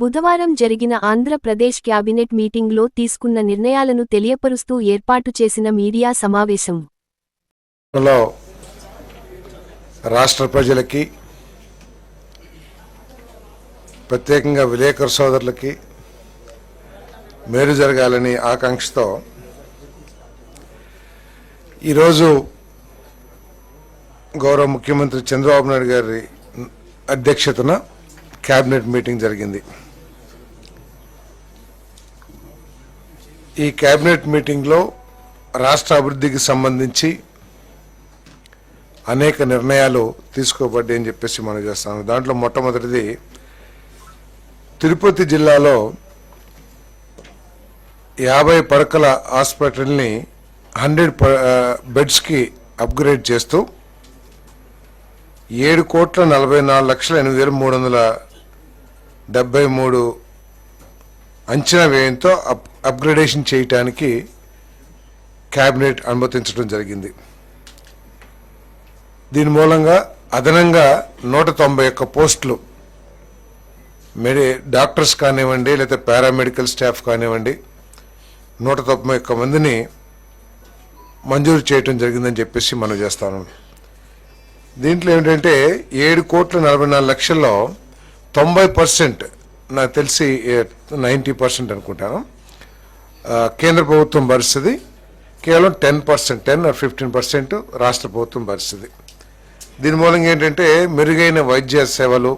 బుధవారం జరిగిన ఆంధ్రప్రదేశ్ క్యాబినెట్ మీటింగ్లో తీసుకున్న నిర్ణయాలను తెలియపరుస్తూ ఏర్పాటు చేసిన మీడియా సమావేశం. రాష్ట్ర ప్రజలకి, ప్రత్యేకంగా విలేకరు సోదరులకి మేలు జరగాలని ఆకాంక్షతో ఈరోజు గౌరవ ముఖ్యమంత్రి చంద్రబాబు నాయుడు గారి అధ్యక్షతన క్యాబినెట్ మీటింగ్ జరిగింది. ఈ క్యాబినెట్ మీటింగ్లో రాష్ట్ర అభివృద్ధికి సంబంధించి అనేక నిర్ణయాలు తీసుకోబడ్డాయని చెప్పేసి మనం చేస్తాము. దాంట్లో మొట్టమొదటిది తిరుపతి జిల్లాలో 50 పడకల హాస్పిటల్ని 100 బెడ్స్కి అప్గ్రేడ్ చేస్తూ 7,44,8,373 అంచనా వ్యయంతో అప్గ్రేడేషన్ చేయటానికి క్యాబినెట్ అనుమతించడం జరిగింది. దీని మూలంగా అదనంగా 191 పోస్టులు డాక్టర్స్ కానివ్వండి, లేదా పారామెడికల్ స్టాఫ్ కానివ్వండి, 191 మందిని మంజూరు చేయటం జరిగిందని చెప్పేసి మనం చేస్తాను. దీంట్లో ఏమిటంటే 7,44,00,000లో 90%, నాకు తెలిసి 90% అనుకుంటాను, కేంద్ర ప్రభుత్వం భరిస్తుంది. కేవలం 10% 10 or 15% రాష్ట్ర ప్రభుత్వం భరిస్తుంది. దీని మూలంగా ఏంటంటే మెరుగైన వైద్య సేవలు,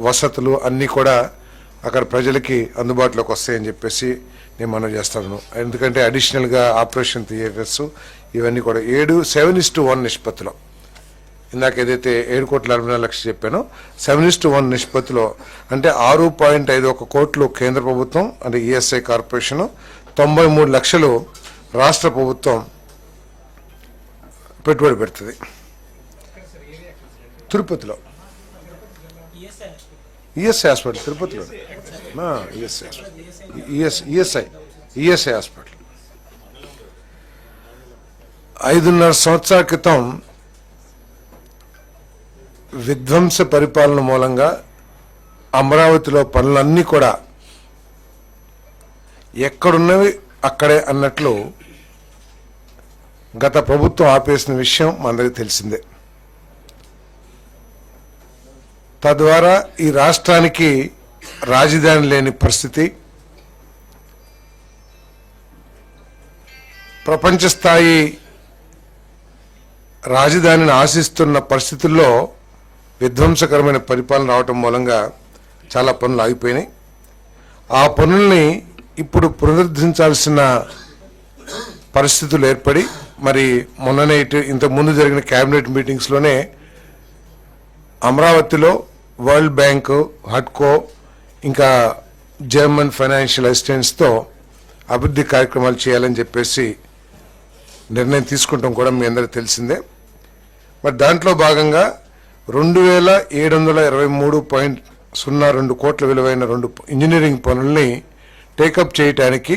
వసతులు అన్నీ కూడా అక్కడ ప్రజలకి అందుబాటులోకి వస్తాయని చెప్పేసి నేను మనం చేస్తాను. ఎందుకంటే అడిషనల్గా ఆపరేషన్ థియేటర్స్ ఇవన్నీ కూడా 7:1 నిష్పత్తిలో, ఇందాక ఏదైతే 7,44,00,000 చెప్పానో 7:1 నిష్పత్తిలో, అంటే 6.51 కోట్లు కేంద్ర ప్రభుత్వం అంటే ఈఎస్ఐ కార్పొరేషన్, 93 లక్షలు రాష్ట్ర ప్రభుత్వం పెట్టుబడి పెడుతుంది. తిరుపతిలో ఈఎస్ఐ హాస్పిటల్, తిరుపతిలో ఈఎస్ఐ హాస్పిటల్ 5.5 సంవత్సరాల క్రితం విధ్వంస పరిపాలన మూలంగా అమరావతిలో పనులన్నీ కూడా ఎక్కడున్నవి అక్కడే అన్నట్లు గత ప్రభుత్వం ఆపేసిన విషయం మనందరికీ తెలిసిందే. తద్వారా ఈ రాష్ట్రానికి రాజధాని లేని పరిస్థితి, ప్రపంచ స్థాయి రాజధానిని ఆశిస్తున్న పరిస్థితుల్లో విధ్వంసకరమైన పరిపాలన రావటం మూలంగా చాలా పనులు ఆగిపోయినాయి. ఆ పనుల్ని ఇప్పుడు పునరుద్ధరించాల్సిన పరిస్థితులు ఏర్పడి, మరి మొన్ననే ఇంతకుముందు జరిగిన క్యాబినెట్ మీటింగ్స్లోనే అమరావతిలో వరల్డ్ బ్యాంకు, హడ్కో, ఇంకా జర్మన్ ఫైనాన్షియల్ అసిస్టెన్స్తో అభివృద్ధి కార్యక్రమాలు చేయాలని చెప్పేసి నిర్ణయం తీసుకుంటాం కూడా మీ అందరికీ తెలిసిందే. మరి దాంట్లో భాగంగా 2,723.02 కోట్ల విలువైన 2 ఇంజనీరింగ్ పనుల్ని టేకప్ చేయటానికి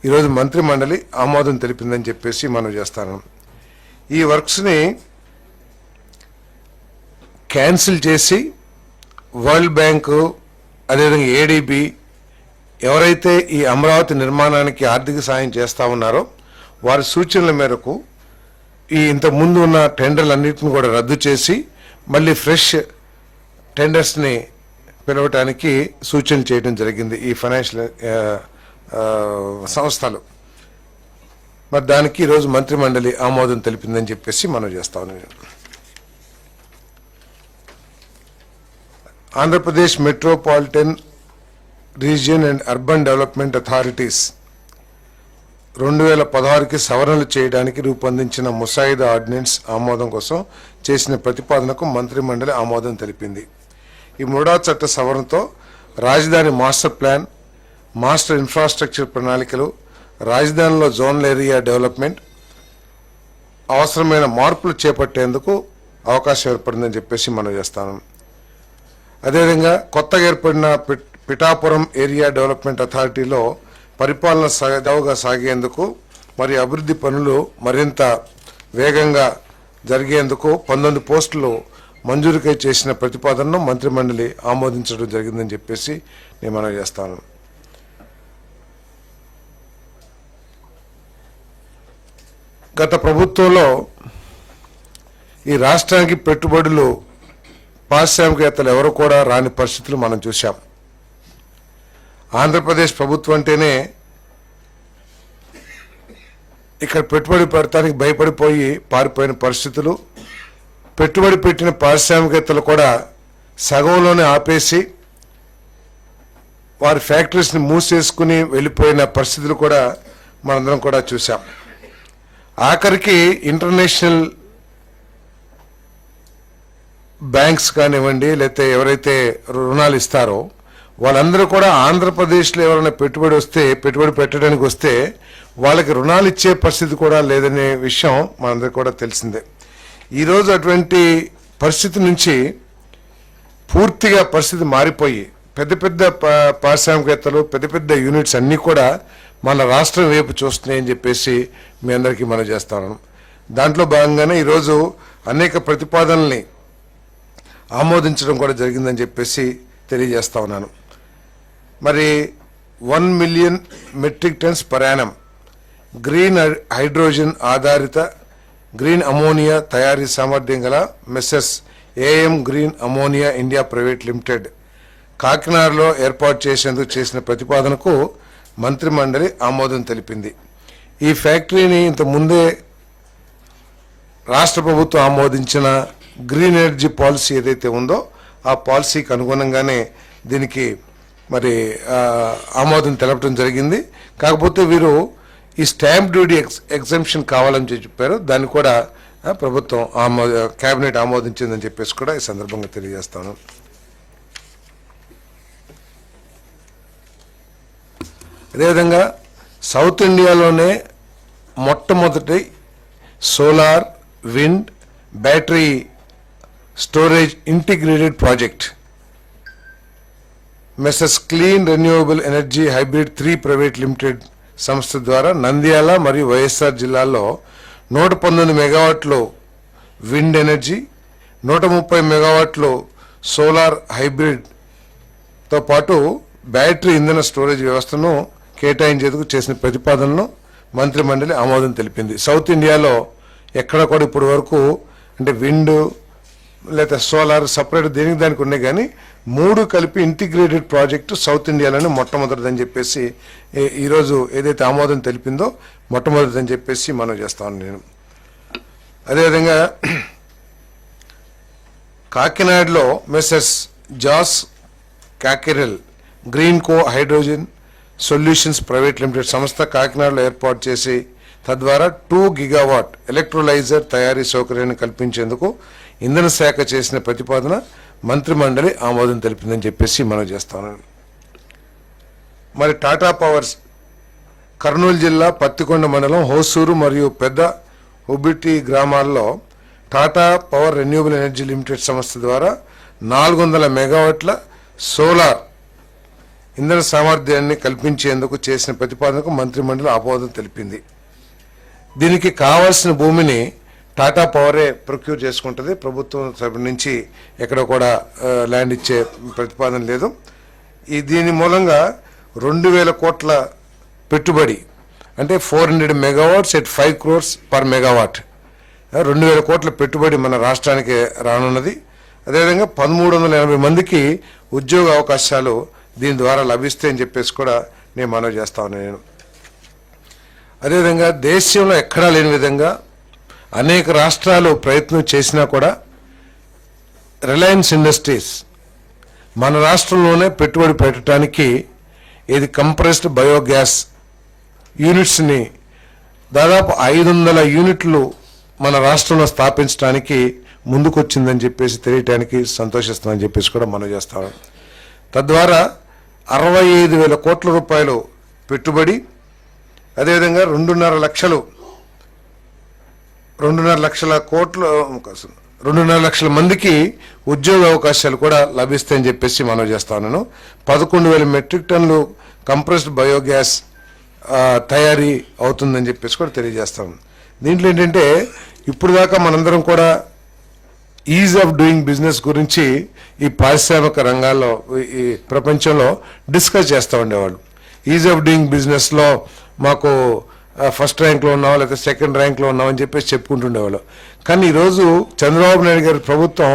ఈరోజు మంత్రి మండలి ఆమోదం తెలిపిందని చెప్పేసి మనం చేస్తాను. ఈ వర్క్స్ని క్యాన్సిల్ చేసి వరల్డ్ బ్యాంకు, అదేవిధంగా ఏడీబీ ఎవరైతే ఈ అమరావతి నిర్మాణానికి ఆర్థిక సాయం చేస్తూ ఉన్నారో వారి సూచనల మేరకు ఈ ఇంతకుముందు ఉన్న టెండర్లన్నింటిని కూడా రద్దు చేసి మళ్ళీ ఫ్రెష్ టెండర్స్ని పిలవటానికి సూచన చేయడం జరిగింది ఈ ఫైనాన్షియల్ సంస్థలు. మరి దానికి ఈరోజు మంత్రి మండలి ఆమోదం తెలిపిందని చెప్పేసి మనం చేస్తాం. Andhra Pradesh metropolitan region and urban development authorities 2016కి సవరణలు చేయడానికి రూపొందించిన ముసాయిదా ఆర్డినెన్స్ ఆమోదం కోసం చేసిన ప్రతిపాదనకు మంత్రి మండలి ఆమోదం తెలిపింది. ఈ 3వ చట్ట సవరణతో రాజధాని మాస్టర్ ప్లాన్, మాస్టర్ ఇన్ఫ్రాస్ట్రక్చర్ ప్రణాళికలు, రాజధానిలో జోనల్ ఏరియా డెవలప్మెంట్ అవసరమైన మార్పులు చేపట్టేందుకు అవకాశం ఏర్పడిందని చెప్పేసి మనం చేస్తాను. అదేవిధంగా కొత్తగా ఏర్పడిన పిఠాపురం ఏరియా డెవలప్మెంట్ అథారిటీలో పరిపాలన సజావుగా సాగేందుకు మరియు అభివృద్ధి పనులు మరింత వేగంగా జరిగేందుకు 19 పోస్టులు మంజూరుకై చేసిన ప్రతిపాదనను మంత్రిమండలి ఆమోదించడం జరిగిందని చెప్పేసి నేను మనవి చేస్తాను. గత ప్రభుత్వంలో ఈ రాష్ట్రానికి పెట్టుబడులు పారిశ్రామికవేత్తలు ఎవరు కూడా రాని పరిస్థితులు మనం చూశాం. ఆంధ్రప్రదేశ్ ప్రభుత్వం అంటేనే ఇక్కడ పెట్టుబడి పెడతానికి భయపడిపోయి పారిపోయిన పరిస్థితులు, పెట్టుబడి పెట్టిన పారిశ్రామికవేత్తలు కూడా సగంలోనే ఆపేసి వారి ఫ్యాక్టరీస్ని మూసేసుకుని వెళ్ళిపోయిన పరిస్థితులు కూడా మనందరం కూడా చూసాం. ఆఖరికి ఇంటర్నేషనల్ బ్యాంక్స్ కానివ్వండి, లేకపోతే ఎవరైతే రుణాలు ఇస్తారో వాళ్ళందరూ కూడా ఆంధ్రప్రదేశ్లో ఎవరైనా పెట్టుబడి పెట్టడానికి వస్తే వాళ్ళకి రుణాలు ఇచ్చే పరిస్థితి కూడా లేదనే విషయం మనందరికీ కూడా తెలిసిందే. ఈరోజు అటువంటి పరిస్థితి నుంచి పూర్తిగా పరిస్థితి మారిపోయి పెద్ద పెద్ద పారిశ్రామికవేత్తలు, పెద్ద పెద్ద యూనిట్స్ అన్నీ కూడా మన రాష్ట్రం వైపు చూస్తున్నాయని చెప్పేసి మీ అందరికీ మనం చేస్తాను. దాంట్లో భాగంగానే ఈరోజు అనేక ప్రతిపాదనల్ని ఆమోదించడం కూడా జరిగిందని చెప్పేసి తెలియజేస్తా ఉన్నాను. మరి 1 million metric tons per annum green hydrogen ఆధారిత గ్రీన్ అమోనియా తయారీ సామర్థ్యం గల messes AM green ammonia India private limited కాకినాడలో ఏర్పాటు చేసేందుకు చేసిన ప్రతిపాదనకు మంత్రిమండలి ఆమోదం తెలిపింది. ఈ ఫ్యాక్టరీని ఇంత ముందే రాష్ట్ర ప్రభుత్వం ఆమోదించిన గ్రీన్ ఎనర్జీ పాలసీ ఏదైతే ఉందో ఆ పాలసీకి అనుగుణంగానే దీనికి మరి ఆమోదం తెలపడం జరిగింది. కాకపోతే వీరు ఈ స్టాంప్ డ్యూటీ ఎగ్జంప్షన్ కావాలని చెప్పారు. దాన్ని కూడా ప్రభుత్వం కేబినెట్ ఆమోదించిందని చెప్పేసి కూడా ఈ సందర్భంగా తెలియజేస్తాను. అదేవిధంగా సౌత్ ఇండియాలోనే మొట్టమొదటి solar, wind, battery storage integrated project messes clean renewable energy hybrid 3 private limited సంస్థ ద్వారా నంద్యాల మరియు వైఎస్ఆర్ జిల్లాల్లో 119 మెగావాట్లు విండ్ ఎనర్జీ, 130 మెగావాట్లు సోలార్ హైబ్రిడ్తో పాటు బ్యాటరీ ఇంధన స్టోరేజ్ వ్యవస్థను కేటాయించేందుకు చేసిన ప్రతిపాదనను మంత్రిమండలి ఆమోదం తెలిపింది. సౌత్ ఇండియాలో ఎక్కడ కూడా ఇప్పటి వరకు అంటే విండ్ లేదా సోలార్ సపరేట్ దేనికి దానికి ఉన్నాయి, కానీ 3 కలిపి ఇంటిగ్రేటెడ్ ప్రాజెక్టు సౌత్ ఇండియాలోనే మొట్టమొదటిదని చెప్పేసి ఈరోజు ఏదైతే ఆమోదం తెలిపిందో మొట్టమొదటిదని చెప్పేసి మనం చేస్తాను నేను. అదేవిధంగా కాకినాడలో మెస్సెస్ జాస్ కాకెరెల్ గ్రీన్ కో హైడ్రోజన్ సొల్యూషన్స్ ప్రైవేట్ లిమిటెడ్ సంస్థ కాకినాడలో ఏర్పాటు చేసి తద్వారా 2 గిగావాట్ ఎలక్ట్రోలైజర్ తయారీ సౌకర్యాన్ని కల్పించేందుకు ఇంధన శాఖ చేసిన ప్రతిపాదన మంత్రిమండలి ఆమోదం తెలిపిందని చెప్పేసి మనం చేస్తాను. మరి టాటా పవర్స్ కర్నూలు జిల్లా పత్తికొండ మండలం హోసూరు మరియు పెద్ద హుబిటి గ్రామాల్లో Tata power renewable energy limited సంస్థ ద్వారా 400 మెగావాట్ల సోలార్ ఇంధన సామర్థ్యాన్ని కల్పించేందుకు చేసిన ప్రతిపాదనకు మంత్రిమండలి ఆమోదం తెలిపింది. దీనికి కావాల్సిన భూమిని టాటా పవరే ప్రొక్యూర్ చేసుకుంటుంది. ప్రభుత్వం తరపు నుంచి ఎక్కడ కూడా ల్యాండ్ ఇచ్చే ప్రతిపాదన లేదు. దీని మూలంగా 2000 కోట్ల పెట్టుబడి అంటే 400 megawatts at 5 crores per megawatt 2000 కోట్ల పెట్టుబడి మన రాష్ట్రానికి రానున్నది. అదేవిధంగా 1380 మందికి ఉద్యోగ అవకాశాలు దీని ద్వారా లభిస్తాయని చెప్పేసి కూడా నేను మనవి చేస్తా ఉన్నాను. అదేవిధంగా దేశంలో ఎక్కడా లేని విధంగా అనేక రాష్ట్రాలు ప్రయత్నం చేసినా కూడా రిలయన్స్ ఇండస్ట్రీస్ మన రాష్ట్రంలోనే పెట్టుబడి పెట్టడానికి ఇది కంప్రెస్డ్ బయోగ్యాస్ యూనిట్స్ని దాదాపు 500 యూనిట్లు మన రాష్ట్రంలో స్థాపించడానికి ముందుకొచ్చిందని చెప్పేసి తెలియటానికి సంతోషిస్తామని చెప్పేసి కూడా మనం చేస్తాం. తద్వారా 65,000 కోట్ల రూపాయలు పెట్టుబడి, అదేవిధంగా 2.5 లక్షల మందికి ఉద్యోగ అవకాశాలు కూడా లభిస్తాయని చెప్పేసి మనం చేస్తా ఉన్నాను. 11,000 మెట్రిక్ టన్నులు కంప్రెస్డ్ బయోగ్యాస్ తయారీ అవుతుందని చెప్పేసి కూడా తెలియజేస్తాం. దీంట్లో ఏంటంటే ఇప్పుడు దాకా మనందరం కూడా ఈజ్ ఆఫ్ డూయింగ్ బిజినెస్ గురించి ఈ పారిశ్రామిక రంగాల్లో ఈ ప్రపంచంలో డిస్కస్ చేస్తూ ఉండేవాళ్ళు. ఈజ్ ఆఫ్ డూయింగ్ బిజినెస్లో మాకు ఫస్ట్ ర్యాంక్లో ఉన్నాం లేకపోతే సెకండ్ ర్యాంక్లో ఉన్నాం అని చెప్పేసి చెప్పుకుంటుండేవాళ్ళు. కానీ ఈరోజు చంద్రబాబు నాయుడు గారి ప్రభుత్వం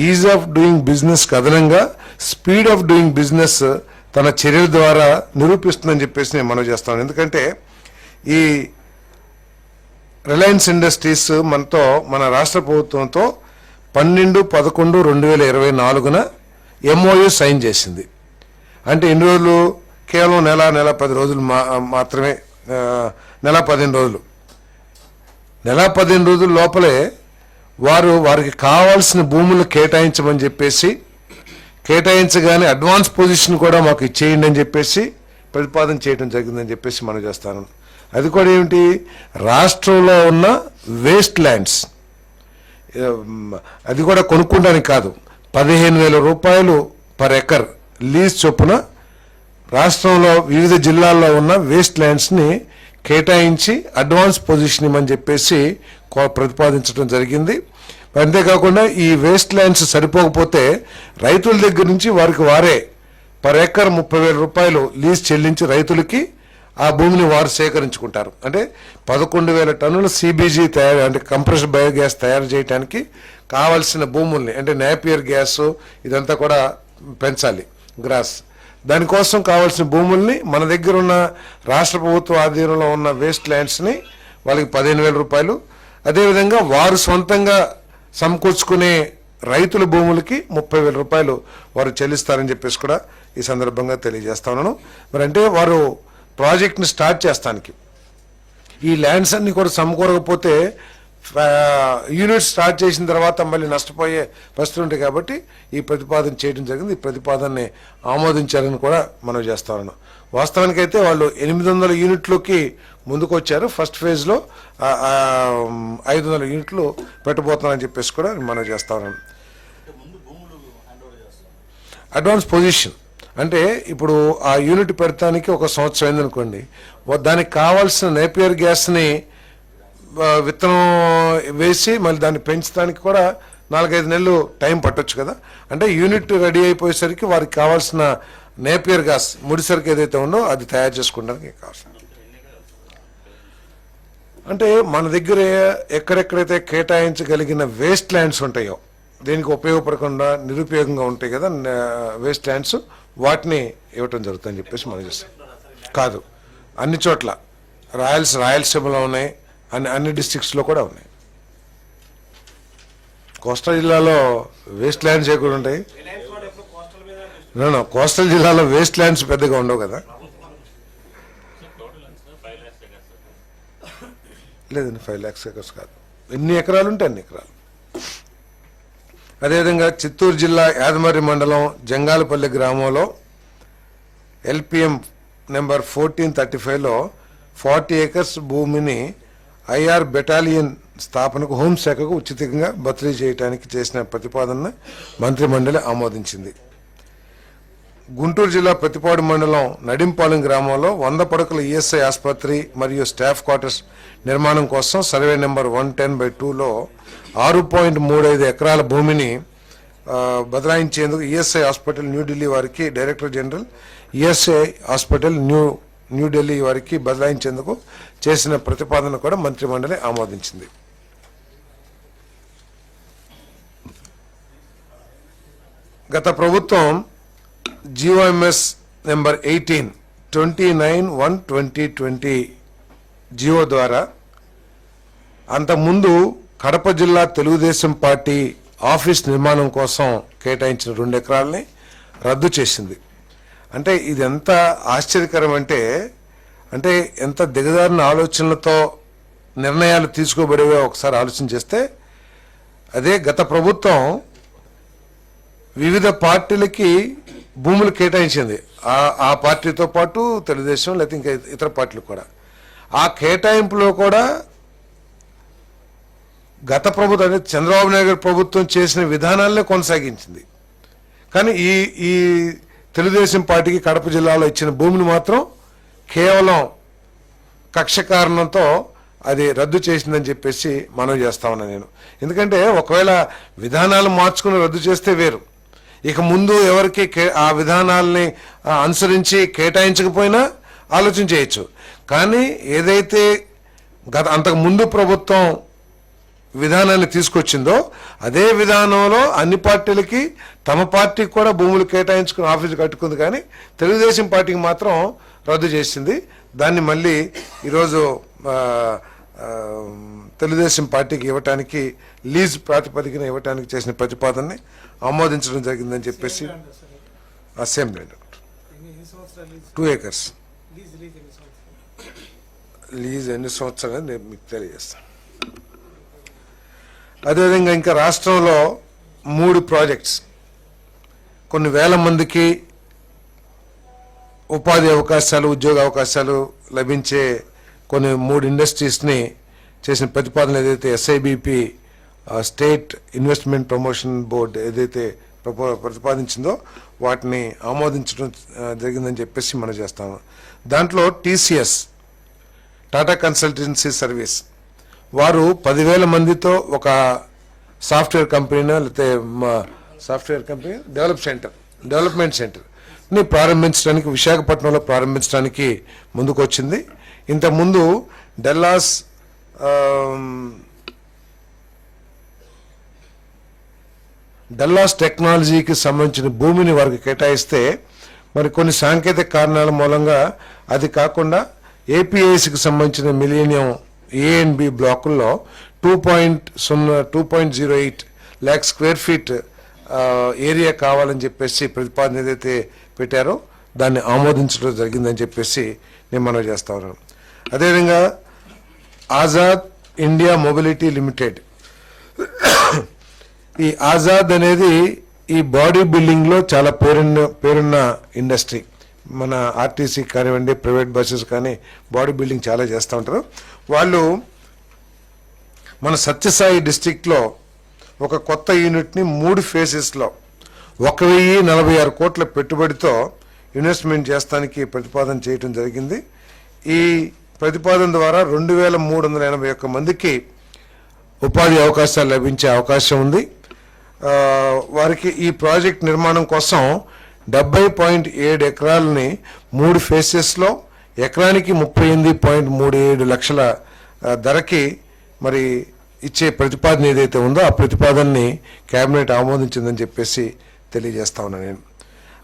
ఈజ్ ఆఫ్ డూయింగ్ బిజినెస్ అదనంగా స్పీడ్ ఆఫ్ డూయింగ్ బిజినెస్ తన చర్యల ద్వారా నిరూపిస్తుందని చెప్పేసి నేను మనవి చేస్తాను. ఎందుకంటే ఈ రిలయన్స్ ఇండస్ట్రీస్ మన రాష్ట్ర ప్రభుత్వంతో 12/11/2024 MOU సైన్ చేసింది. అంటే ఎన్ని రోజులు? కేవలం నెల 10 రోజులు మాత్రమే, నెల 15 రోజులు. నెల 15 రోజుల లోపలే వారికి కావాల్సిన భూములు కేటాయించమని చెప్పేసి, కేటాయించగానే అడ్వాన్స్ పొజిషన్ కూడా మాకు ఇచ్చేయండి అని చెప్పేసి ప్రతిపాదన చేయడం జరిగిందని చెప్పేసి మనం చేస్తాను. అది కూడా ఏమిటి? రాష్ట్రంలో ఉన్న వేస్ట్ ల్యాండ్స్, అది కూడా కొనుక్కోవడానికి కాదు, 15,000 రూపాయలు పర్ ఎకర్ లీజ్ చొప్పున రాష్ట్రంలో వివిధ జిల్లాల్లో ఉన్న వేస్ట్ ల్యాండ్స్ని కేటాయించి అడ్వాన్స్ పొజిషన్ ఇవ్వమని చెప్పేసి ప్రతిపాదించడం జరిగింది. అంతేకాకుండా ఈ వేస్ట్ ల్యాండ్స్ సరిపోకపోతే రైతుల దగ్గర నుంచి వారే పర్ ఎకర్ 30,000 రూపాయలు లీజ్ చెల్లించి రైతులకి ఆ భూమిని వారు సేకరించుకుంటారు. అంటే 11,000 టన్నుల CBG తయారు, అంటే కంప్రెస్డ్ బయోగ్యాస్ తయారు చేయడానికి కావాల్సిన భూముల్ని, అంటే నేపియర్ గ్యాస్ ఇదంతా కూడా పెంచాలి, గ్రాస్. దానికోసం కావాల్సిన భూముల్ని మన దగ్గర ఉన్న రాష్ట్ర ప్రభుత్వ ఆధీనంలో ఉన్న వేస్ట్ ల్యాండ్స్ని వాళ్ళకి 15,000 రూపాయలు, అదేవిధంగా వారు సొంతంగా సమకూర్చుకునే రైతుల భూములకి 30,000 రూపాయలు వారు చెల్లిస్తారని చెప్పేసి కూడా ఈ సందర్భంగా తెలియజేస్తా ఉన్నాను. మరి అంటే వారు ప్రాజెక్ట్ని స్టార్ట్ చేస్తానికి ఈ ల్యాండ్స్ అన్ని కూడా సమకూరకపోతే యూనిట్ స్టార్ట్ చేసిన తర్వాత మళ్ళీ నష్టపోయే పరిస్థితులు ఉంటాయి. కాబట్టి ఈ ప్రతిపాదన చేయడం జరిగింది. ఈ ప్రతిపాదనని ఆమోదించాలని కూడా మనం చేస్తా ఉన్నాం. వాస్తవానికైతే వాళ్ళు 800 యూనిట్లకి ముందుకు వచ్చారు. ఫస్ట్ ఫేజ్లో 500 యూనిట్లు పెట్టబోతున్నారని చెప్పేసి కూడా మనం చేస్తా ఉన్నాం. అడ్వాన్స్ పొజిషన్ అంటే ఇప్పుడు ఆ యూనిట్ పెడతానికి 1 సంవత్సరం అయిందనుకోండి, దానికి కావాల్సిన నేపియర్ గ్యాస్ని విత్తనం వేసి మళ్ళీ దాన్ని పెంచడానికి కూడా 4-5 నెలలు టైం పట్టొచ్చు కదా. అంటే యూనిట్ రెడీ అయిపోయేసరికి వారికి కావాల్సిన నేపియర్ గ్యాస్ ముడిసరికి ఏదైతే ఉందో అది తయారు చేసుకోవడానికి కావాల్సిన, అంటే మన దగ్గర ఎక్కడెక్కడైతే కేటాయించగలిగిన వేస్ట్ ల్యాండ్స్ ఉంటాయో, దేనికి ఉపయోగపడకుండా నిరుపయోగంగా ఉంటాయి కదా వేస్ట్ ల్యాండ్స్, వాటిని ఇవ్వటం జరుగుతుందని చెప్పేసి మనం చేస్తాం. కాదు, అన్ని చోట్ల రాయలసీమలో ఉన్నాయి, అన్ని డిస్ట్రిక్ట్స్లో కూడా ఉన్నాయి. కోస్టల్ జిల్లాలో వేస్ట్ ల్యాండ్స్ ఎక్కువ ఉంటాయి. కోస్టల్ జిల్లాలో వేస్ట్ ల్యాండ్స్ పెద్దగా ఉండవు కదా. లేదండి, 5 lakhs acres కాదు, ఎన్ని ఎకరాలు ఉంటే అన్ని ఎకరాలు. అదేవిధంగా చిత్తూరు జిల్లా యాదమరి మండలం జంగాలపల్లి గ్రామంలో LPM నెంబర్ 1435లో 40 acres భూమిని IR బెటాలియన్ స్థాపనకు హోంశాఖకు ఉచితంగా బదిలీ చేయడానికి చేసిన ప్రతిపాదనను మంత్రిమండలి ఆమోదించింది. గుంటూరు జిల్లా ప్రతిపాడు మండలం నడింపాలెం గ్రామంలో 100 పడకల ESI ఆసుపత్రి మరియు స్టాఫ్ క్వార్టర్స్ నిర్మాణం కోసం సర్వే నెంబర్ 110/2లో 6.35 ఎకరాల భూమిని బదలాయించేందుకు ESI హాస్పిటల్ న్యూఢిల్లీ వారికి director general ESI hospital New Delhi వారికి బదలాయించేందుకు చేసిన ప్రతిపాదన కూడా మంత్రిమండలి ఆమోదించింది. గత ప్రభుత్వం GOMS నెంబర్ 18/29/1/2020 జియో ద్వారా అంతకుముందు కడప జిల్లా తెలుగుదేశం పార్టీ ఆఫీస్ నిర్మాణం కోసం కేటాయించిన 2 ఎకరాలని రద్దు చేసింది. అంటే ఇది ఎంత ఆశ్చర్యకరం అంటే ఎంత దిగజారిన ఆలోచనలతో నిర్ణయాలు తీసుకోబడేవో ఒకసారి ఆలోచన చేస్తే, అదే గత ప్రభుత్వం వివిధ పార్టీలకి భూములు కేటాయించింది. ఆ పార్టీతో పాటు తెలుగుదేశం లేకపోతే ఇంకా ఇతర పార్టీలు కూడా. ఆ కేటాయింపులో కూడా గత ప్రభుత్వం అంటే చంద్రబాబు నాయుడు గారి ప్రభుత్వం చేసిన విధానాలనే కొనసాగించింది. కానీ ఈ తెలుగుదేశం పార్టీకి కడప జిల్లాలో ఇచ్చిన భూమిని మాత్రం కేవలం కక్ష కారణంతో అది రద్దు చేసిందని చెప్పేసి మనవి చేస్తా ఉన్నా నేను. ఎందుకంటే ఒకవేళ విధానాలు మార్చుకుని రద్దు చేస్తే వేరు, ఇక ముందు ఎవరికి ఆ విధానాలని అనుసరించి కేటాయించకపోయినా ఆలోచన చేయొచ్చు. కానీ ఏదైతే అంతకు ముందు ప్రభుత్వం విధానాన్ని తీసుకొచ్చిందో అదే విధానంలో అన్ని పార్టీలకి తమ పార్టీకి కూడా భూములు కేటాయించుకుని ఆఫీసు కట్టుకుంది, కానీ తెలుగుదేశం పార్టీకి మాత్రం రద్దు చేసింది. దాన్ని మళ్ళీ ఈరోజు తెలుగుదేశం పార్టీకి ఇవ్వటానికి లీజ్ ప్రాతిపదికన ఇవ్వటానికి చేసిన ప్రతిపాదనని ఆమోదించడం జరిగిందని చెప్పేసి సేమ్ ల్యాండ్ 2 acres లీజ్ ఎన్ని సంవత్సరాలు నేను మీకు తెలియజేస్తాను. అదేవిధంగా ఇంకా రాష్ట్రంలో 3 ప్రాజెక్ట్స్ కొన్ని వేల మందికి ఉపాధి అవకాశాలు ఉద్యోగ అవకాశాలు లభించే కొన్ని 3 ఇండస్ట్రీస్ని చేసిన ప్రతిపాదన ఏదైతే SIBP state investment promotion board ఏదైతే ప్రతిపాదించిందో వాటిని ఆమోదించడం జరిగిందని చెప్పేసి మనం చేస్తాము. దాంట్లో టీసీఎస్ టాటా కన్సల్టెన్సీ సర్వీస్ వారు 10,000 మందితో ఒక సాఫ్ట్వేర్ కంపెనీనో లేకపోతే సాఫ్ట్వేర్ కంపెనీ డెవలప్మెంట్ సెంటర్ని ప్రారంభించడానికి విశాఖపట్నంలో ప్రారంభించడానికి ముందుకు వచ్చింది. ఇంతకుముందు డల్లాస్ టెక్నాలజీకి సంబంధించిన భూమిని వారికి కేటాయిస్తే మరి కొన్ని సాంకేతిక కారణాల మూలంగా అది కాకుండా ఏపీఐసికి సంబంధించిన మిలీనియం ఏఎండ్బి బ్లాకుల్లో 2.08 lakh square feet ఏరియా కావాలని చెప్పేసి ప్రతిపాదన ఏదైతే పెట్టారో దాన్ని ఆమోదించడం జరిగిందని చెప్పేసి నేను మనవి చేస్తా ఉన్నాను. అదేవిధంగా ఆజాద్ ఇండియా మొబిలిటీ లిమిటెడ్, ఈ ఆజాద్ అనేది ఈ బాడీ బిల్డింగ్లో చాలా పేరున్న ఇండస్ట్రీ. మన ఆర్టీసీ కానివ్వండి, ప్రైవేట్ బస్సెస్ కానీ బాడీ బిల్డింగ్ చాలా చేస్తూ ఉంటారు. వాళ్ళు మన సత్యసాయి డిస్టిక్లో ఒక కొత్త యూనిట్ని 3 phases-లో 1,046 కోట్ల పెట్టుబడితో ఇన్వెస్ట్మెంట్ చేస్తానికి ప్రతిపాదన చేయడం జరిగింది. ఈ ప్రతిపాదన ద్వారా 2,381 మందికి ఉపాధి అవకాశాలు లభించే అవకాశం ఉంది. వారికి ఈ ప్రాజెక్ట్ నిర్మాణం కోసం 70.7 ఎకరాలని 3 phases-లో ఎకరానికి 38.37 లక్షల ధరకి మరి ఇచ్చే ప్రతిపాదన ఏదైతే ఉందో ఆ ప్రతిపాదనని కేబినెట్ ఆమోదించిందని చెప్పేసి తెలియజేస్తా ఉన్నాను నేను.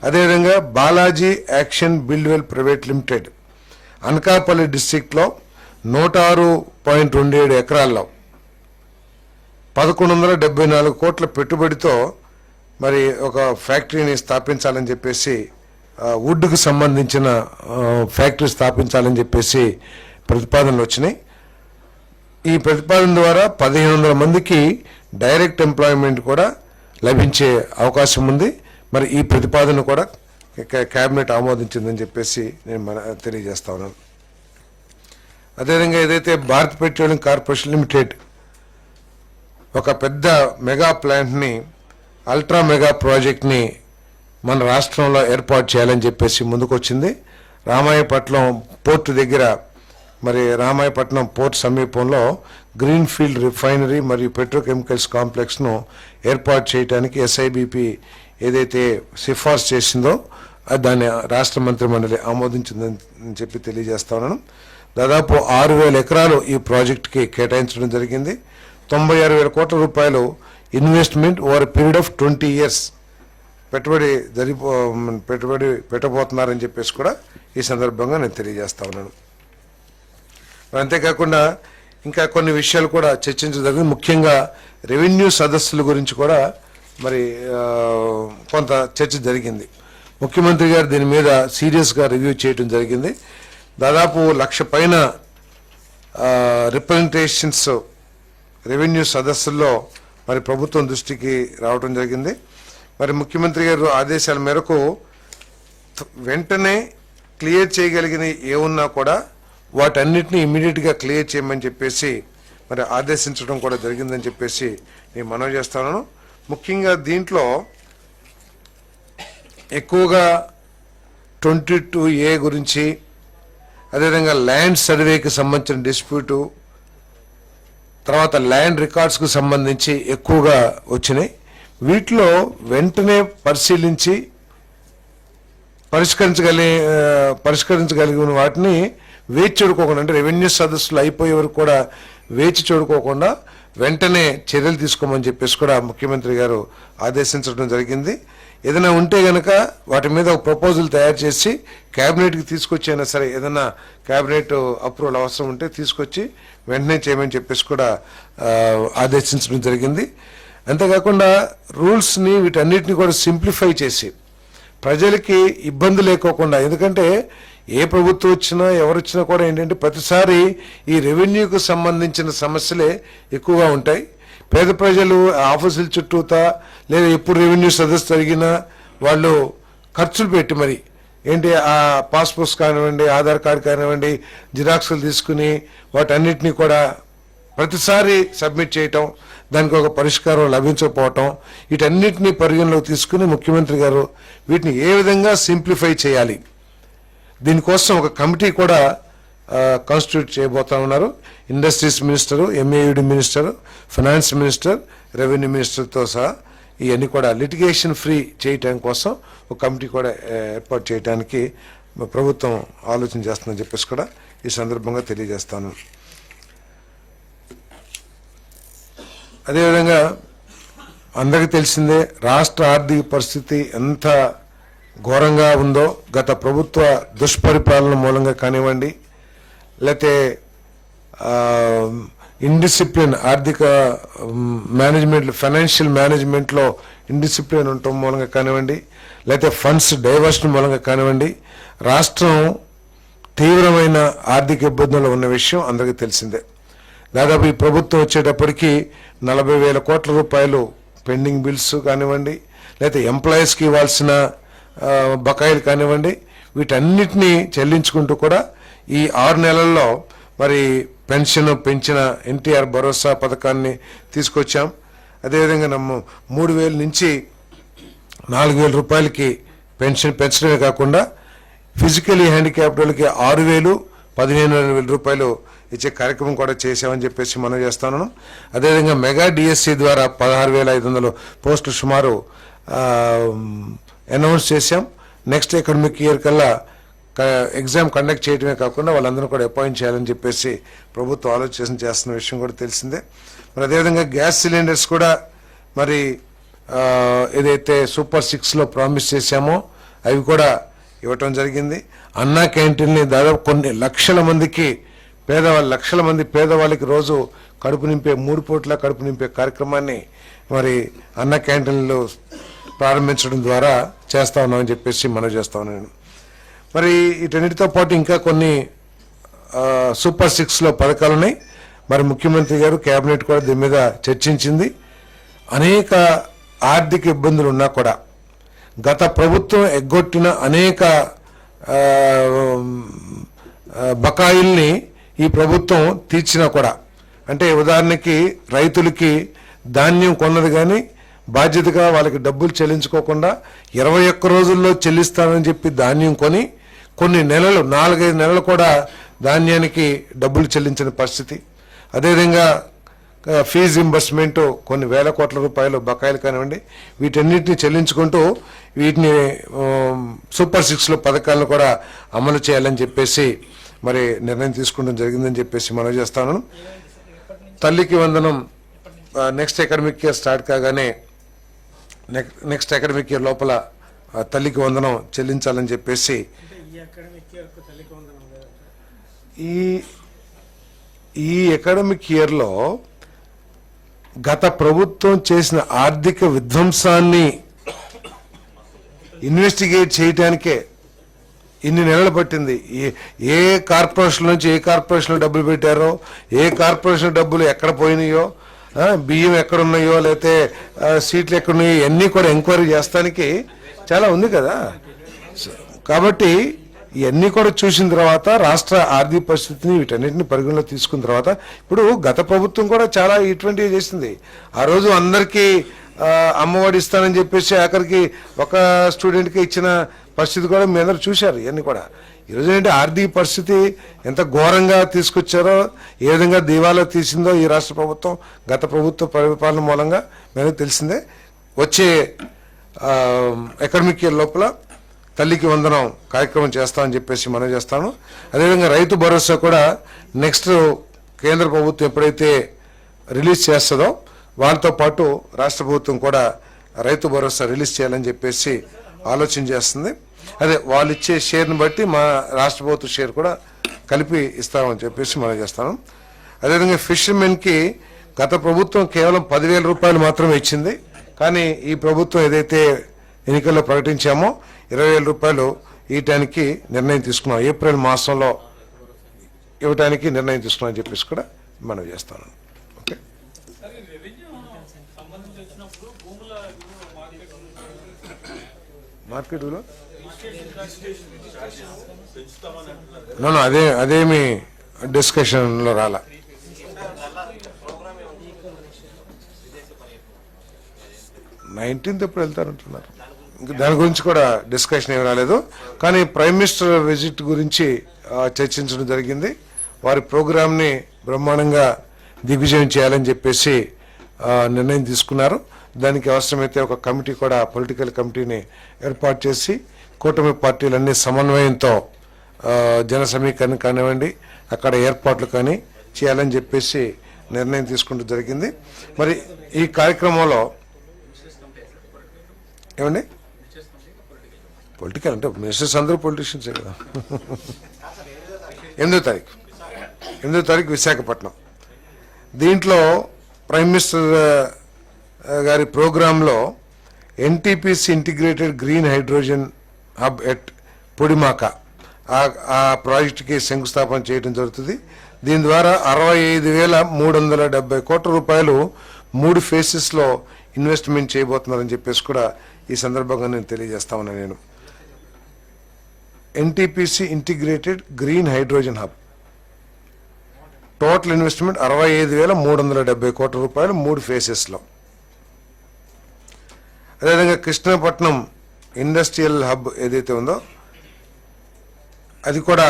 అదేవిధంగా Balaji action buildwell private limited Anakapalli డిస్టిక్లో 106.27 ఎకరాల్లో 1,174 కోట్ల పెట్టుబడితో మరి ఒక ఫ్యాక్టరీని స్థాపించాలని చెప్పేసి వుడ్కు సంబంధించిన ఫ్యాక్టరీ స్థాపించాలని చెప్పేసి ప్రతిపాదనలు వచ్చినాయి. ఈ ప్రతిపాదన ద్వారా 1,500 మందికి డైరెక్ట్ ఎంప్లాయ్మెంట్ కూడా లభించే అవకాశం ఉంది. మరి ఈ ప్రతిపాదన కూడా కేబినెట్ ఆమోదించిందని చెప్పేసి నేను తెలియజేస్తా ఉన్నాను. అదేవిధంగా ఏదైతే భారత్ పెట్రోలియం కార్పొరేషన్ లిమిటెడ్ ఒక పెద్ద మెగా ప్లాంట్ని అల్ట్రా మెగా ప్రాజెక్ట్ని మన రాష్ట్రంలో ఏర్పాటు చేయాలని చెప్పేసి ముందుకు వచ్చింది. రామాయపట్నం పోర్టు దగ్గర మరి రామాయపట్నం పోర్ట్ సమీపంలో గ్రీన్ ఫీల్డ్ రిఫైనరీ మరియు పెట్రోకెమికల్స్ కాంప్లెక్స్ను ఏర్పాటు చేయడానికి ఎస్ఐబిపి ఏదైతే సిఫార్సు చేసిందో దాన్ని రాష్ట్ర మంత్రి మండలి ఆమోదించిందని చెప్పి తెలియజేస్తా ఉన్నాను. దాదాపు 6,000 ఎకరాలు ఈ ప్రాజెక్టుకి కేటాయించడం జరిగింది. 96,000 కోట్ల రూపాయలు investment over period of 20 years పెట్టుబడి పెట్టబోతున్నారని చెప్పేసి కూడా ఈ సందర్భంగా నేను తెలియజేస్తా ఉన్నాను. అంతేకాకుండా ఇంకా కొన్ని విషయాలు కూడా చర్చించడం జరిగింది. ముఖ్యంగా రెవెన్యూ సదస్సుల గురించి కూడా మరి కొంత చర్చ జరిగింది. ముఖ్యమంత్రి గారు దీని మీద సీరియస్గా రివ్యూ చేయడం జరిగింది. దాదాపు 1,00,000 పైన రిప్రజెంటేషన్స్ రెవెన్యూ సదస్సుల్లో మరి ప్రభుత్వం దృష్టికి రావడం జరిగింది. మరి ముఖ్యమంత్రి గారు ఆదేశాల మేరకు వెంటనే క్లియర్ చేయగలిగిన ఏమున్నా కూడా వాటన్నిటిని ఇమ్మీడియట్గా క్లియర్ చేయమని చెప్పేసి మరి ఆదేశించడం కూడా జరిగిందని చెప్పేసి నేను మనవి చేస్తాను. ముఖ్యంగా దీంట్లో ఎక్కువగా 22A గురించి, అదేవిధంగా ల్యాండ్ సర్వేకి సంబంధించిన డిస్ప్యూటు, తర్వాత ల్యాండ్ రికార్డ్స్కు సంబంధించి ఎక్కువగా వచ్చినాయి. వీటిలో వెంటనే పరిశీలించి పరిష్కరించగలిగిన వాటిని వేచి చూడుకోకుండా, అంటే రెవెన్యూ సదస్సులు అయిపోయే వరకు కూడా వేచి చూడుకోకుండా వెంటనే చర్యలు తీసుకోమని చెప్పేసి కూడా ముఖ్యమంత్రి గారు ఆదేశించడం జరిగింది. ఏదైనా ఉంటే గనక వాటి మీద ఒక ప్రపోజల్ తయారు చేసి క్యాబినెట్కి తీసుకొచ్చైనా సరే, ఏదైనా క్యాబినెట్ అప్రూవల్ అవసరం ఉంటే తీసుకొచ్చి వెంటనే చేయమని చెప్పేసి కూడా ఆదేశించడం జరిగింది. అంతేకాకుండా రూల్స్ని వీటన్నిటిని కూడా సింప్లిఫై చేసి ప్రజలకి ఇబ్బంది లేకోకుండా, ఎందుకంటే ఏ ప్రభుత్వం వచ్చినా ఎవరు వచ్చినా కూడా ఏంటంటే ప్రతిసారి ఈ రెవెన్యూకు సంబంధించిన సమస్యలే ఎక్కువగా ఉంటాయి. పేద ప్రజలు ఆఫీసుల చుట్టూతా లేదా ఎప్పుడు రెవెన్యూ సదస్సు జరిగినా వాళ్ళు ఖర్చులు పెట్టి మరి ఏంటి ఆ పాస్పోర్ట్స్ కానివ్వండి, ఆధార్ కార్డు కానివ్వండి, జిరాక్స్లు తీసుకుని వాటన్నిటినీ కూడా ప్రతిసారి సబ్మిట్ చేయటం, దానికి ఒక పరిష్కారం లభించకపోవటం, వీటన్నిటినీ పరిగణలోకి తీసుకుని ముఖ్యమంత్రి గారు వీటిని ఏ విధంగా సింప్లిఫై చేయాలి, దీనికోసం ఒక కమిటీ కూడా కాన్స్టిట్యూట్ చేయబోతా ఉన్నారు. Industries minister, MAUD minister, finance minister, revenue మినిస్టర్తో సహా ఇవన్నీ కూడా లిటిగేషన్ ఫ్రీ చేయటం కోసం ఒక కమిటీ కూడా ఏర్పాటు చేయడానికి ప్రభుత్వం ఆలోచన చేస్తుందని చెప్పేసి కూడా ఈ సందర్భంగా తెలియజేస్తాను. అదేవిధంగా అందరికీ తెలిసిందే రాష్ట్ర ఆర్థిక పరిస్థితి ఎంత ఘోరంగా ఉందో. గత ప్రభుత్వ దుష్పరిపాలన మూలంగా కానివ్వండి, లేకపోతే ఇండిసిప్లిన్ ఆర్థిక మేనేజ్మెంట్, ఫైనాన్షియల్ మేనేజ్మెంట్లో ఇండిసిప్లిన్ ఉండటం మూలంగా కానివ్వండి, లేకపోతే ఫండ్స్ డైవర్షన్ మూలంగా కానివ్వండి, రాష్ట్రం తీవ్రమైన ఆర్థిక ఇబ్బందులు ఉన్న విషయం అందరికీ తెలిసిందే. దాదాపు ఈ ప్రభుత్వం వచ్చేటప్పటికి 40,000 కోట్ల రూపాయలు పెండింగ్ బిల్స్ కానివ్వండి, లేకపోతే ఎంప్లాయీస్కి ఇవ్వాల్సిన బకాయిలు కానివ్వండి, వీటన్నిటినీ చెల్లించుకుంటూ కూడా ఈ 6 నెలల్లో మరి పెన్షన్ పెంచిన ఎన్టీఆర్ భరోసా పథకాన్ని తీసుకొచ్చాం. అదేవిధంగా 3,000 నుంచి 4,000 రూపాయలకి పెంచడమే కాకుండా ఫిజికలీ హ్యాండిక్యాప్డ్ వాళ్ళకి 6,000, 15,000 రూపాయలు ఇచ్చే కార్యక్రమం కూడా చేసామని చెప్పేసి మనం చేస్తాను. అదేవిధంగా మెగా డిఎస్సి ద్వారా 16,500 పోస్టులు సుమారు అనౌన్స్ చేశాం. నెక్స్ట్ అకాడమిక్ ఇయర్ కల్లా ఎగ్జామ్ కండక్ట్ చేయడమే కాకుండా వాళ్ళందరూ కూడా అపాయింట్ చేయాలని చెప్పేసి ప్రభుత్వం ఆలోచన చేస్తున్న విషయం కూడా తెలిసిందే. మరి అదేవిధంగా గ్యాస్ సిలిండర్స్ కూడా మరి ఏదైతే సూపర్ 6లో ప్రామిస్ చేశామో అవి కూడా ఇవ్వటం జరిగింది. అన్నా క్యాంటీన్ని దాదాపు కొన్ని లక్షల మందికి లక్షల మంది పేదవాళ్ళకి రోజు కడుపు నింపే 3 పూట్ల కడుపు నింపే కార్యక్రమాన్ని మరి అన్న క్యాంటీన్లు ప్రారంభించడం ద్వారా చేస్తా ఉన్నామని చెప్పేసి మనం చేస్తా ఉన్నాను. మరి వీటన్నిటితో పాటు ఇంకా కొన్ని సూపర్ 6లో పథకాలు ఉన్నాయి. మరి ముఖ్యమంత్రి గారు కేబినెట్ కూడా దీని మీద చర్చించింది. అనేక ఆర్థిక ఇబ్బందులు ఉన్నా కూడా గత ప్రభుత్వం ఎగ్గొట్టిన అనేక బకాయిల్ని ఈ ప్రభుత్వం తీర్చినా కూడా, అంటే ఉదాహరణకి రైతులకి ధాన్యం కొన్నది కానీ బాధ్యతగా వాళ్ళకి డబ్బులు చెల్లించుకోకుండా 21 రోజుల్లో చెల్లిస్తానని చెప్పి ధాన్యం కొని కొన్ని నెలలు 4-5 నెలలు కూడా ధాన్యానికి డబ్బులు చెల్లించిన పరిస్థితి. అదేవిధంగా ఫీజు రింబర్స్మెంట్ కొన్ని వేల కోట్ల రూపాయలు బకాయిలు కానివ్వండి, వీటన్నిటిని చెల్లించుకుంటూ వీటిని సూపర్ 6లో పథకాలను కూడా అమలు చేయాలని చెప్పేసి మరి నిర్ణయం తీసుకోవడం జరిగిందని చెప్పేసి మనం చేస్తాను. తల్లికి వందనం నెక్స్ట్ అకాడమిక్ ఇయర్ స్టార్ట్ కాగానే నెక్స్ట్ అకాడమిక్ ఇయర్ లోపల తల్లికి వందనం చెల్లించాలని చెప్పేసి ఈ అకాడమిక్ ఇయర్లో గత ప్రభుత్వం చేసిన ఆర్థిక విధ్వంసాన్ని ఇన్వెస్టిగేట్ చేయడానికే ఇన్ని నెలలు పట్టింది. ఏ కార్పొరేషన్ నుంచి ఏ కార్పొరేషన్ డబ్బులు పెట్టారో, ఏ కార్పొరేషన్ డబ్బులు ఎక్కడ పోయినాయో, బియ్యం ఎక్కడున్నాయో, లేకపోతే సీట్లు ఎక్కడున్నాయో, ఇవన్నీ కూడా ఎంక్వైరీ చేస్తానికి చాలా ఉంది కదా. కాబట్టి ఇవన్నీ కూడా చూసిన తర్వాత రాష్ట్ర ఆర్థిక పరిస్థితిని వీటన్నిటిని పరిగణలో తీసుకున్న తర్వాత ఇప్పుడు గత ప్రభుత్వం కూడా చాలా ఇటువంటివి చేసింది. ఆ రోజు అందరికీ అమ్మఒడి ఇస్తానని చెప్పేసి ఆఖరికి ఒక స్టూడెంట్కి ఇచ్చిన పరిస్థితి కూడా మీ అందరూ చూశారు. ఇవన్నీ కూడా ఈరోజు ఏంటంటే ఆర్థిక పరిస్థితి ఎంత ఘోరంగా తీసుకొచ్చారో, ఏ విధంగా దివాలా తీసిందో ఈ రాష్ట్ర ప్రభుత్వం గత ప్రభుత్వ పరిపాలన మూలంగా మనకు తెలిసిందే. వచ్చే అకాడమిక్ ఇయర్ లోపల తల్లికి వందనం కార్యక్రమం చేస్తామని చెప్పేసి మనం చేస్తాను. అదేవిధంగా రైతు భరోసా కూడా నెక్స్ట్ కేంద్ర ప్రభుత్వం ఎప్పుడైతే రిలీజ్ చేస్తుందో వాళ్ళతో పాటు రాష్ట్ర ప్రభుత్వం కూడా రైతు భరోసా రిలీజ్ చేయాలని చెప్పేసి ఆలోచన చేస్తుంది. అదే వాళ్ళు ఇచ్చే షేర్ని బట్టి మా రాష్ట్ర ప్రభుత్వ షేర్ కూడా కలిపి ఇస్తామని చెప్పేసి మనం చేస్తాను. అదేవిధంగా ఫిషర్మెన్కి గత ప్రభుత్వం కేవలం 10,000 రూపాయలు మాత్రమే ఇచ్చింది. కానీ ఈ ప్రభుత్వం ఏదైతే ఎన్నికల్లో ప్రకటించామో 20,000 రూపాయలు ఇవ్వటానికి నిర్ణయం తీసుకున్నాం. ఏప్రిల్ మాసంలో ఇవ్వటానికి నిర్ణయం తీసుకున్నామని చెప్పేసి కూడా మనం చేస్తాను. ఓకే, మార్కెట్ విలువ అదేమి డిస్కషన్లో రాలా. ఎప్పుడు వెళ్తారంటున్నారు, ఇంకా దాని గురించి కూడా డిస్కషన్ ఏమి రాలేదు. కానీ ప్రైమ్ మినిస్టర్ విజిట్ గురించి చర్చించడం జరిగింది. వారి ప్రోగ్రామ్ని బ్రహ్మాండంగా దిగ్విజయం చేయాలని చెప్పేసి నిర్ణయం తీసుకున్నారు. దానికి అవసరమైతే ఒక కమిటీ కూడా, పొలిటికల్ కమిటీని ఏర్పాటు చేసి కూటమి పార్టీలన్నీ సమన్వయంతో జన సమీకరణ కానివ్వండి, అక్కడ ఏర్పాట్లు కానీ చేయాలని చెప్పేసి నిర్ణయం తీసుకుంటూ జరిగింది. మరి ఈ కార్యక్రమంలో ఏమండి పొలిటికల్ అంటే మినిస్టర్స్ అందరూ పొలిటీషియన్సే కదా. 8వ తారీఖు విశాఖపట్నం. దీంట్లో ప్రైమ్ మినిస్టర్ గారి ప్రోగ్రాంలో NTPC integrated green hydrogen hub at Podimaka ఆ ప్రాజెక్టుకి శంకుస్థాపన చేయడం జరుగుతుంది. దీని ద్వారా 65,370 కోట్ల రూపాయలు 3 ఫేసెస్లో ఇన్వెస్ట్మెంట్ చేయబోతున్నారని చెప్పేసి కూడా ఈ సందర్భంగా నేను తెలియజేస్తా ఉన్నా. నేను NTPC integrated green hydrogen hub total investment 65,370 కోట్ల రూపాయలు 3 ఫేసెస్లో. అదేవిధంగా కృష్ణపట్నం ఇండస్ట్రియల్ హబ్ ఏదైతే ఉందో అది కూడా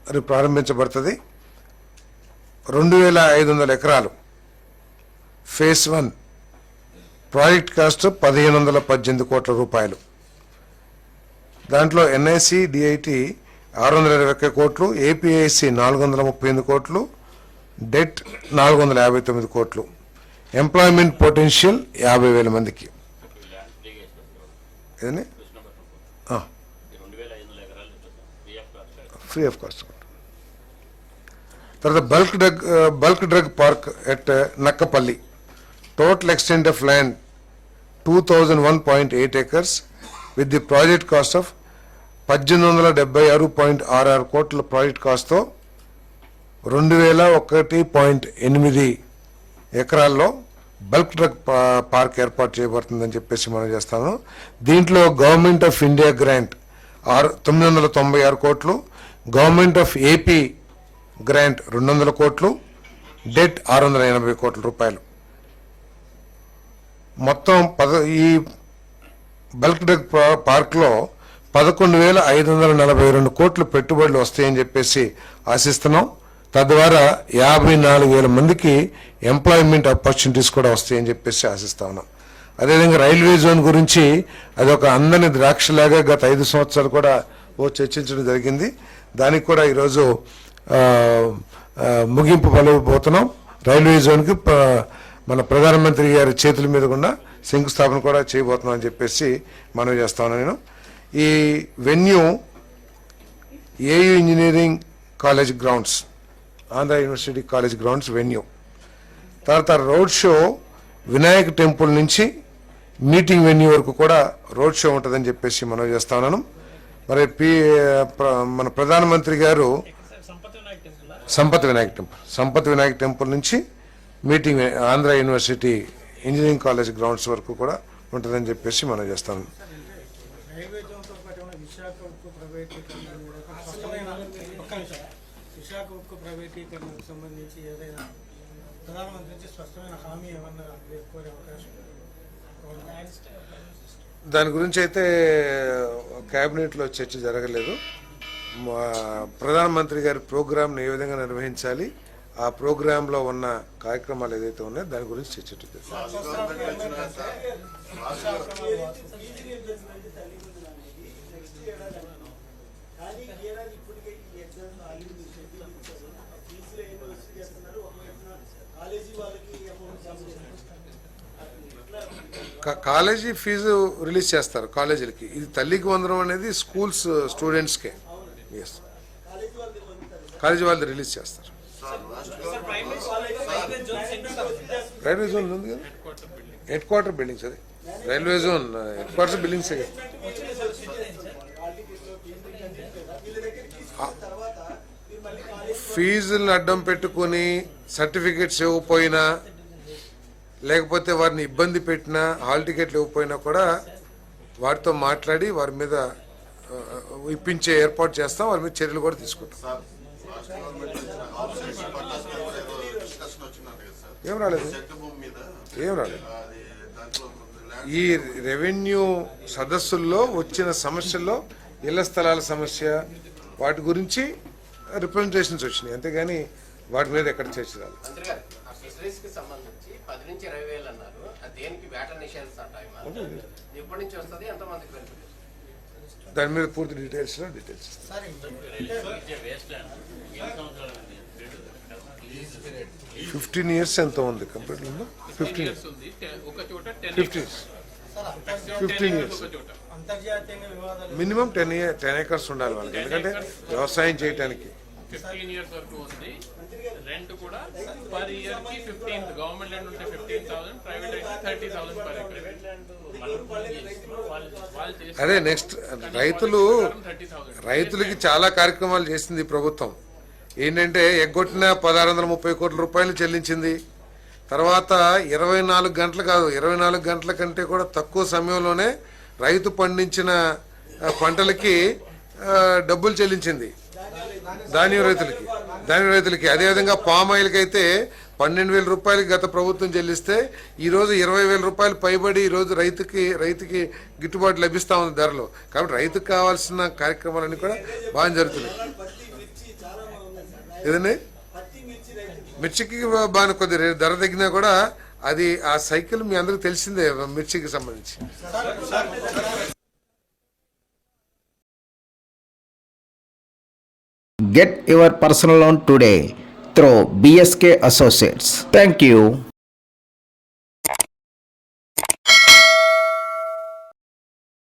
అది ప్రారంభించబడుతుంది. 2,500 ఎకరాలు ఫేజ్ 1 ప్రాజెక్ట్ కాస్ట్ 1,518 కోట్ల రూపాయలు. దాంట్లో ఎన్ఐసి డిఐటి 621 కోట్లు, ఏపీఐసి 438 కోట్లు, డెట్ 459 కోట్లు, ఎంప్లాయ్మెంట్ పొటెన్షియల్ 50,000 మందికి. Free of cost. తర్వాత bulk drug park at Nakkapalli. Total extent of land 2001.8 acres with the project cost of 1,876.66 కోట్ల ప్రాజెక్ట్ కాస్ట్తో 2,001.8 ఎకరాల్లో బల్క్ డ్రగ్ పార్క్ ఏర్పాటు చేయబడుతుందని చెప్పేసి మనం చేస్తాను. దీంట్లో గవర్నమెంట్ ఆఫ్ ఇండియా గ్రాంట్ 996 కోట్లు, గవర్నమెంట్ ఆఫ్ ఏపీ గ్రాంట్ 200 కోట్లు, డెట్ 680 కోట్ల రూపాయలు. మొత్తం ఈ బల్క్ డ్రగ్ పార్క్లో 11,542 కోట్లు పెట్టుబడులు వస్తాయని చెప్పేసి ఆశిస్తున్నాం. తద్వారా 54,000 మందికి ఎంప్లాయ్మెంట్ ఆపర్చునిటీస్ కూడా వస్తాయని చెప్పేసి ఆశిస్తా ఉన్నాం. అదేవిధంగా రైల్వే జోన్ గురించి అదొక అందని ద్రాక్షలాగా గత 5 సంవత్సరాలు కూడా చర్చించడం జరిగింది. దానికి కూడా ఈరోజు ముగింపు పలవబోతున్నాం. రైల్వే జోన్కి మన ప్రధానమంత్రి గారి చేతుల మీద కూడా శంకుస్థాపన కూడా చేయబోతున్నాం అని చెప్పేసి మనవి చేస్తాను. నేను ఈ venue AU engineering college grounds, Andhra university college grounds venue. తర్వాత రోడ్ షో వినాయక్ టెంపుల్ నుంచి మీటింగ్ వెన్యూ వరకు కూడా రోడ్ షో ఉంటుందని చెప్పేసి మనం చేస్తా ఉన్నాను. మరి మన ప్రధానమంత్రి గారు సంపత్ వినాయక్ టెంపుల్ నుంచి meeting Andhra university engineering college grounds వరకు కూడా ఉంటుందని చెప్పేసి మనం చేస్తాం. దాని గురించి అయితే క్యాబినెట్లో చర్చ జరగలేదు. ప్రధానమంత్రి గారి ప్రోగ్రాంను ఏ విధంగా నిర్వహించాలి, ఆ ప్రోగ్రాంలో ఉన్న కార్యక్రమాలు ఏదైతే ఉన్నాయో దాని గురించి చర్చించుతుంది. కాలేజీ ఫీజు రిలీజ్ చేస్తారు కాలేజీలకి. ఇది తల్లికి వందనం అనేది స్కూల్స్ స్టూడెంట్స్కే. ఎస్, కాలేజీ వాళ్ళు రిలీజ్ చేస్తారు. రైల్వే జోన్ ఉంది కదా, హెడ్ క్వార్టర్ బిల్డింగ్స్, అది railway zone head quarter buildings. ఫీజులను అడ్డం పెట్టుకుని సర్టిఫికెట్స్ ఇవ్వకపోయినా, లేకపోతే వారిని ఇబ్బంది పెట్టినా, హాల్ టికెట్లు ఇవ్వకపోయినా కూడా వారితో మాట్లాడి వారి మీద ఇప్పించే ఏర్పాటు చేస్తాం. వారి మీద చర్యలు కూడా తీసుకుంటాం. ఏం రాలేదు. ఈ రెవెన్యూ సదస్సుల్లో వచ్చిన సమస్యల్లో ఇళ్ల స్థలాల సమస్య, వాటి గురించి రిప్రజెంటేషన్స్ వచ్చినాయి, అంతేగాని వాటి మీద ఎక్కడ చర్చ రాలేదు. దాని మీద పూర్తి డీటెయిల్స్ 15 years ఎంత ఉంది కంప్లీట్ ఉందో? 15 years మినిమం 10 acres ఉండాలి వాళ్ళకి, ఎందుకంటే వ్యవసాయం చేయడానికి. 15 years వరకు ఉంది. రెంట్ కూడా పర్ ఇయర్ కి 15, గవర్నమెంట్ ల్యాండ్ ఉంటే 15,000, ప్రైవేట్ అయితే 30,000 పర్ ఎకర్. అదే నెక్స్ట్ రైతులకి చాలా కార్యక్రమాలు చేసింది ఈ ప్రభుత్వం. ఏంటంటే ఎగ్గొట్టిన 1630 కోట్ల రూపాయలు చెల్లించింది. తర్వాత 24 గంటలు కాదు, 24 గంటల కంటే కూడా తక్కువ సమయంలోనే రైతు పండించిన పంటలకి డబ్బులు చెల్లించింది ధాన్యం రైతులకి. అదేవిధంగా పామ్ ఆయిల్కి అయితే 12,000 రూపాయలకి గత ప్రభుత్వం చెల్లిస్తే ఈరోజు 20,000 రూపాయలు పైబడి ఈరోజు రైతుకి గిట్టుబాటు లభిస్తూ ఉంది ధరలో. కాబట్టి రైతుకు కావాల్సిన కార్యక్రమాలన్నీ కూడా బాగా జరుగుతున్నాయి. ఏదండి, మిర్చికి బాగా కొద్ది ధర తగ్గినా కూడా అది ఆ సైకిల్ మీ అందరికి తెలిసిందే మిర్చికి సంబంధించి. Get your personal loan today through BSK Associates. Thank you.